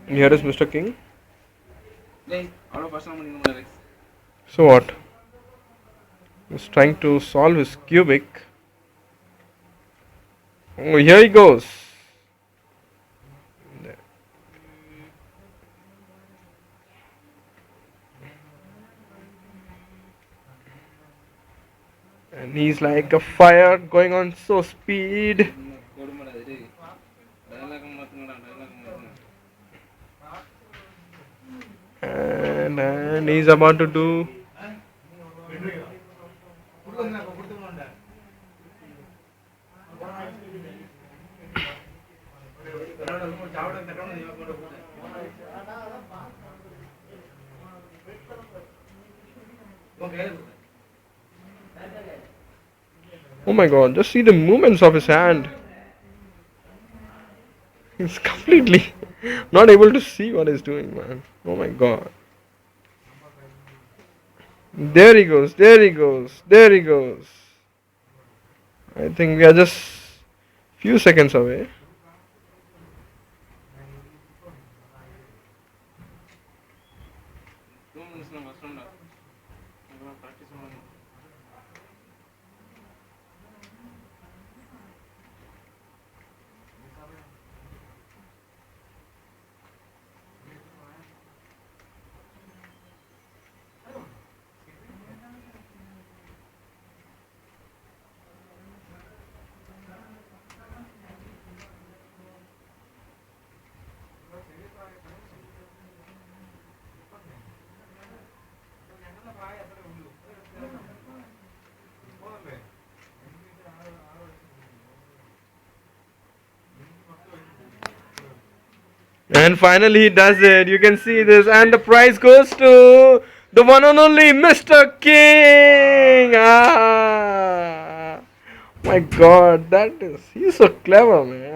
Here is Mr. King. So what? He's trying to solve his cubic. Oh, here he goes. And he's like a fire going on so speed. And he's about to do. Oh my god, just see the movements of his hand. He's completely not able to see what he's doing, man. Oh my god. There he goes, there he goes, there he goes. I think we are just few seconds away. And finally he does it. You can see this. And the prize goes to the one and only Mr. King. Ah, my god, he's so clever, man.